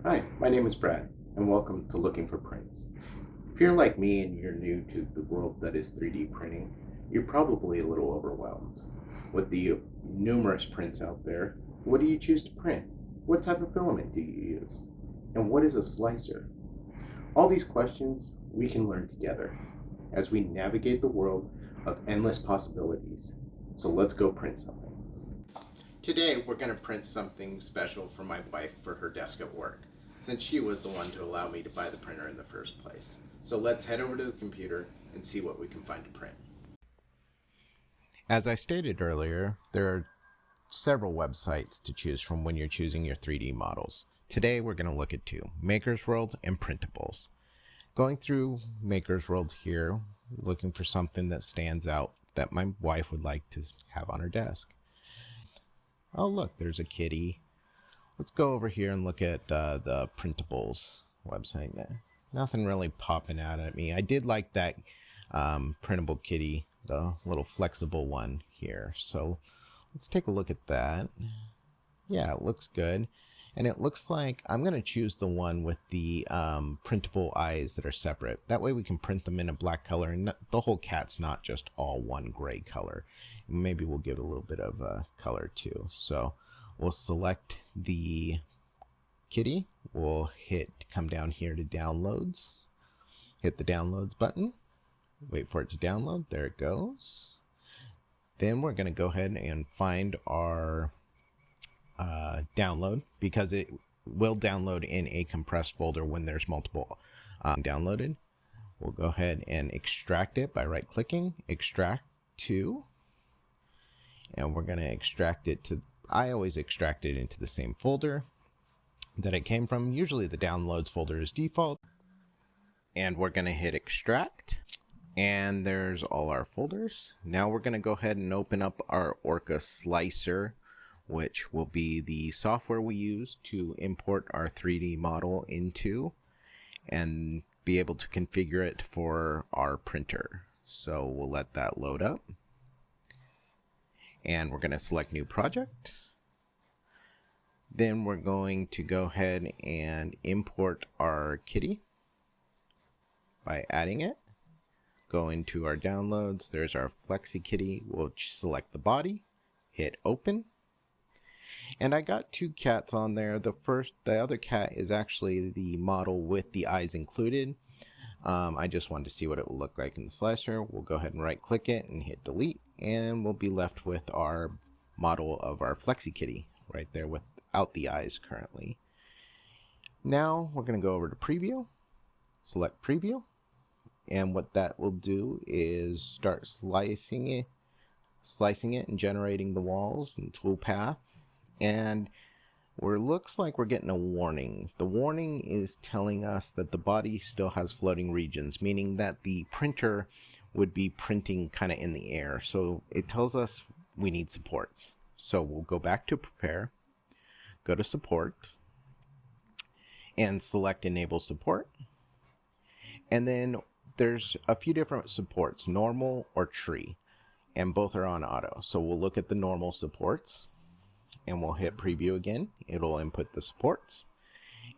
Hi, my name is Brad, and welcome to Looking for Prints. If you're like me and you're new to the world that is 3D printing, you're probably a little overwhelmed. With the numerous prints out there, what do you choose to print? What type of filament do you use? And what is a slicer? All these questions we can learn together as we navigate the world of endless possibilities. So let's go print something. Today, we're going to print something special for my wife for her desk at work, since she was the one to allow me to buy the printer in the first place. So let's head over to the computer and see what we can find to print. As I stated earlier, there are several websites to choose from when you're choosing your 3D models. Today, we're going to look at two, Maker's World and Printables. Going through Maker's World here, looking for something that stands out that my wife would like to have on her desk. Oh, look, there's a kitty. Let's go over here and look at the Printables website. Nothing really popping out at me. I did like that printable kitty, the little flexible one here. So let's take a look at that. Yeah, it looks good. And it looks like I'm going to choose the one with the printable eyes that are separate. That way we can print them in a black color, and the whole cat's not just all one gray color. Maybe we'll give it a little bit of color too. So we'll select the kitty. We'll come down here to downloads. Hit the downloads button. Wait for it to download. There it goes. Then we're going to go ahead and find our download, because it will download in a compressed folder when there's multiple downloaded. We'll go ahead and extract it by right clicking, extract to, and we're going to extract it to, I always extract it into the same folder that it came from. Usually the downloads folder is default, and we're going to hit extract, and there's all our folders. Now we're going to go ahead and open up our Orca Slicer, which will be the software we use to import our 3D model into and be able to configure it for our printer. So we'll let that load up. And we're going to select new project. Then we're going to go ahead and import our kitty by adding it. Go into our downloads. There's our Flexi Kitty. We'll select the body, hit open. And I got two cats on there. The other cat is actually the model with the eyes included. I just wanted to see what it will look like in the slicer. We'll go ahead and right click it and hit delete, and we'll be left with our model of our Flexi Kitty right there without the eyes currently. Now we're going to go over to preview, select preview, and what that will do is start slicing it and generating the walls and toolpath. And looks like we're getting a warning. The warning is telling us that the body still has floating regions, meaning that the printer would be printing kind of in the air. So it tells us we need supports. So we'll go back to prepare, go to support, and select enable support. And then there's a few different supports, normal or tree, and both are on auto. So we'll look at the normal supports, and we'll hit preview again. It'll input the supports,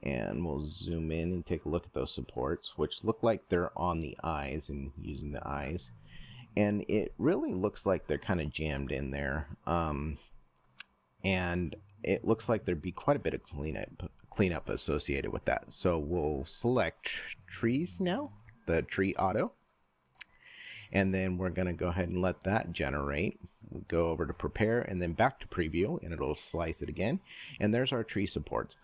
and we'll zoom in and take a look at those supports, which look like they're on the eyes and using the eyes. And it really looks like they're kind of jammed in there. And it looks like there'd be quite a bit of cleanup associated with that. So we'll select trees now, the tree auto. And then we're going to go ahead and let that generate. We'll go over to prepare and then back to preview, and it'll slice it again. And there's our tree supports.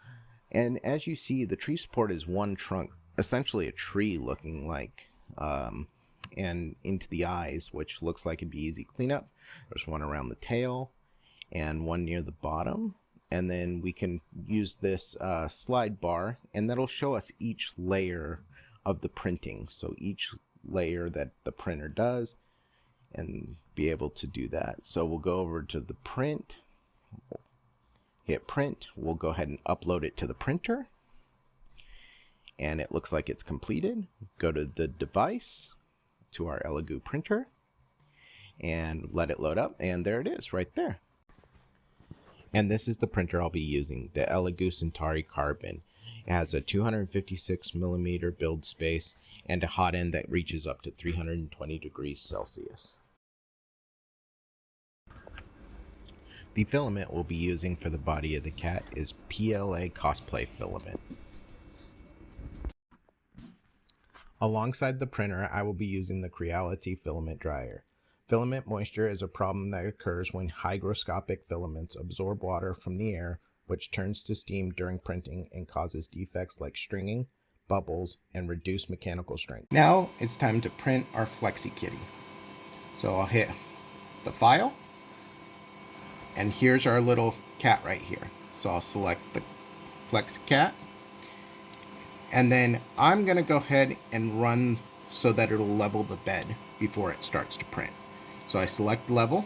And as you see, the tree support is one trunk, essentially a tree looking like, and into the eyes, which looks like it'd be easy cleanup. There's one around the tail and one near the bottom. And then we can use this slide bar, and that'll show us each layer of the printing. So each layer that the printer does, and be able to do that. So we'll go over to the print, hit print. We'll go ahead and upload it to the printer, and it looks like it's completed. Go to the device, to our Elegoo printer, and let it load up, and there it is right there. And this is the printer I'll be using, the Elegoo Centauri Carbon. It has a 256 millimeter build space and a hot end that reaches up to 320 degrees Celsius. The filament we'll be using for the body of the cat is PLA cosplay filament. Alongside the printer, I will be using the Creality filament dryer. Filament moisture is a problem that occurs when hygroscopic filaments absorb water from the air, which turns to steam during printing and causes defects like stringing, bubbles, and reduced mechanical strength. Now it's time to print our Flexi Kitty. So I'll hit the file, and here's our little cat right here. So I'll select the Flexi Cat, and then I'm going to go ahead and run so that it'll level the bed before it starts to print. So I select level,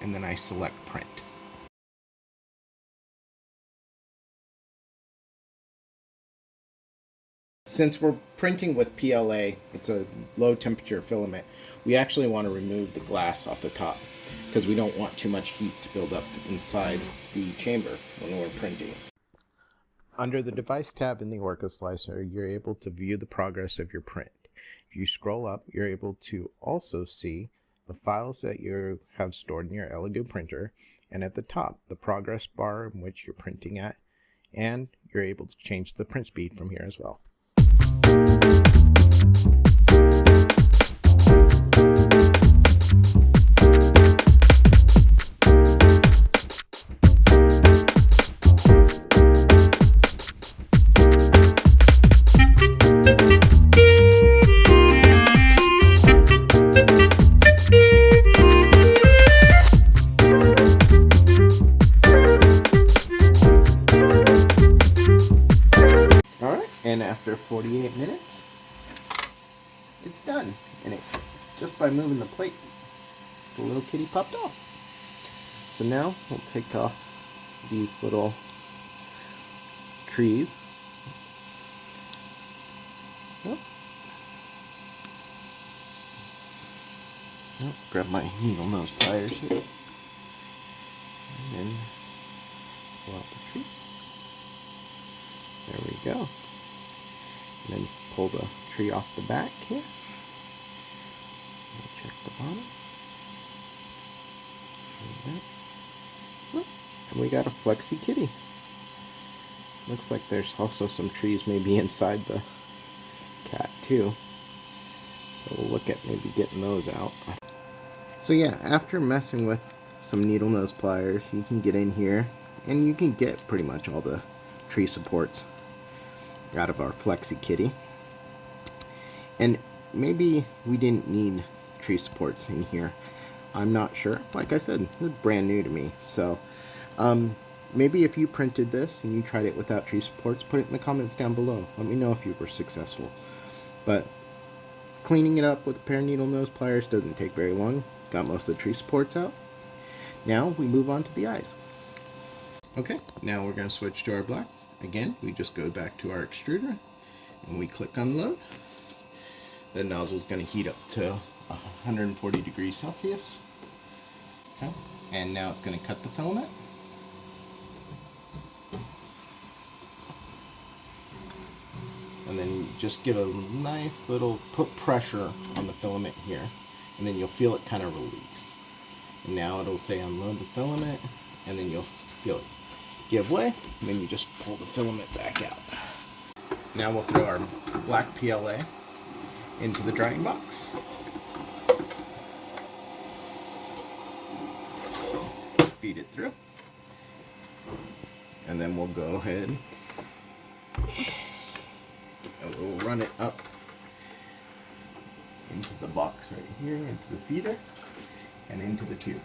and then I select print. Since we're printing with PLA, it's a low temperature filament, we actually want to remove the glass off the top because we don't want too much heat to build up inside the chamber when we're printing. Under the Device tab in the Orca Slicer, you're able to view the progress of your print. If you scroll up, you're able to also see the files that you have stored in your Elegoo printer, and at the top, the progress bar in which you're printing at, and you're able to change the print speed from here as well. And after 48 minutes, it's done. And it's just by moving the plate, the little kitty popped off. So now we'll take off these little trees. Oh. Oh, grab my needle nose pliers here. And then pull out the tree. There we go. And then pull the tree off the back here. We'll check the bottom. And we got a Flexi Kitty. Looks like there's also some trees maybe inside the cat too. So we'll look at maybe getting those out. So yeah, after messing with some needle nose pliers, you can get in here and you can get pretty much all the tree supports out of our Flexi Kitty. And maybe we didn't need tree supports in here. I'm not sure. Like I said, it's brand new to me. So maybe if you printed this and you tried it without tree supports, put it in the comments down below. Let me know if you were successful. But cleaning it up with a pair of needle nose pliers doesn't take very long. Got most of the tree supports out. Now we move on to the eyes. Okay, now we're going to switch to our black. Again, we just go back to our extruder and we click unload. The nozzle is going to heat up to 140 degrees Celsius. Okay, and now it's going to cut the filament. And then just give a nice little, put pressure on the filament here, and then you'll feel it kind of release. And now it'll say unload the filament, and then you'll feel it give way, and then you just pull the filament back out. Now we'll throw our black PLA into the drying box. Feed it through. And then we'll go ahead and we'll run it up into the box right here, into the feeder, and into the tube.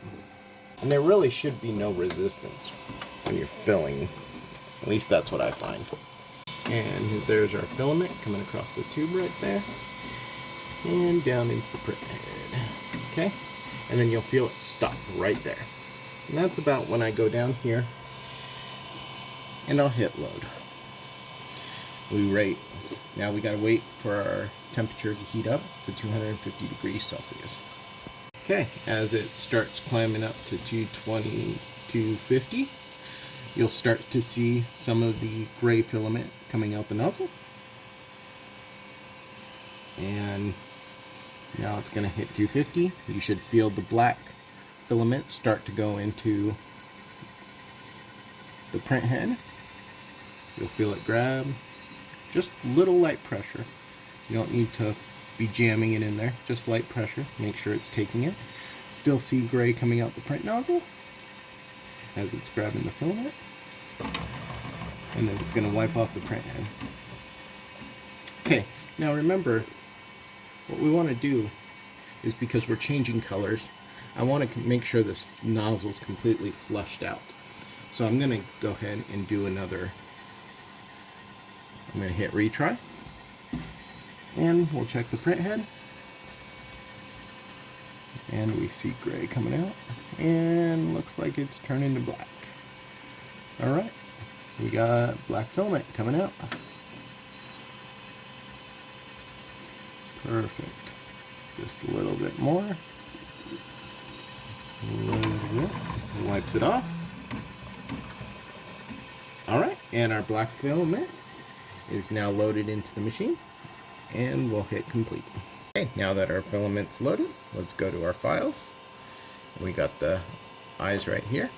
And there really should be no resistance when you're filling. At least that's what I find. And there's our filament coming across the tube right there. And down into the print head. Okay? And then you'll feel it stop right there. And that's about when I go down here and I'll hit load. We rate. Now we gotta wait for our temperature to heat up to 250 degrees Celsius. Okay, as it starts climbing up to 220, 250, you'll start to see some of the gray filament coming out the nozzle. And now it's going to hit 250. You should feel the black filament start to go into the print head. You'll feel it grab. Just little light pressure. You don't need to be jamming it in there. Just light pressure. Make sure it's taking it. Still see gray coming out the print nozzle as it's grabbing the filament. And then it's going to wipe off the print head. Okay, now remember, what we want to do is, because we're changing colors, I want to make sure this nozzle is completely flushed out. So I'm going to go ahead and do another. I'm going to hit retry. And we'll check the print head. And we see gray coming out. And looks like it's turning to black. Alright. We got black filament coming out. Perfect. Just a little bit more. Wipes it off. Alright, and our black filament is now loaded into the machine. And we'll hit complete. Okay, now that our filament's loaded, let's go to our files. We got the eyes right here.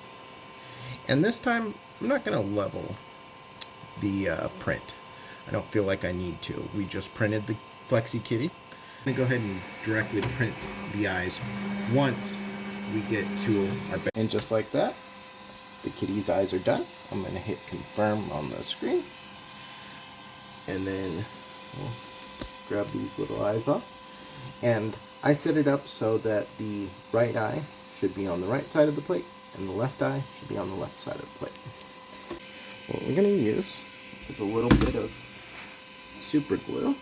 And this time, I'm not going to level the print. I don't feel like I need to. We just printed the Flexi Kitty. I'm going to go ahead and directly print the eyes once we get to our bed. And just like that, the kitty's eyes are done. I'm going to hit confirm on the screen. And then we'll grab these little eyes off. And I set it up so that the right eye should be on the right side of the plate and the left eye should be on the left side of the plate. What we're going to use is a little bit of super glue.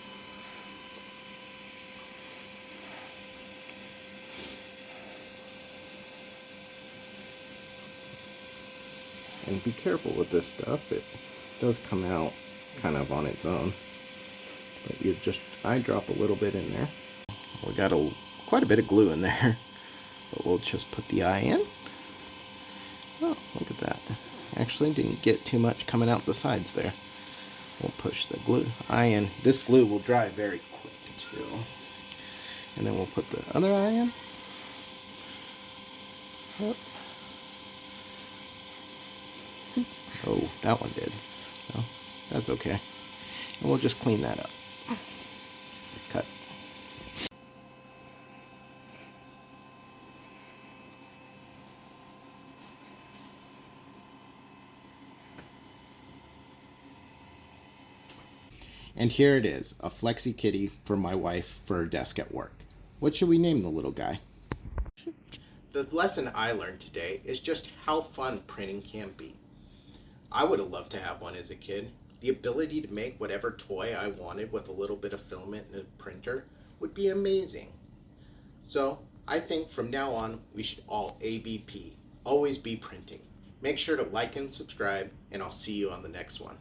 And be careful with this stuff, it does come out kind of on its own. But you just eyedrop a little bit in there. We got quite a bit of glue in there. But we'll just put the eye in. Oh, look at that. Actually didn't get too much coming out the sides there. We'll push the eye in. This glue will dry very quick too. And then we'll put the other eye in. Yep. Oh, that one did. No, that's okay. And we'll just clean that up. Cut. And here it is, a Flexi Kitty for my wife for her desk at work. What should we name the little guy? The lesson I learned today is just how fun printing can be. I would have loved to have one as a kid. The ability to make whatever toy I wanted with a little bit of filament and a printer would be amazing. So I think from now on we should all ABP, always be printing. Make sure to like and subscribe, and I'll see you on the next one.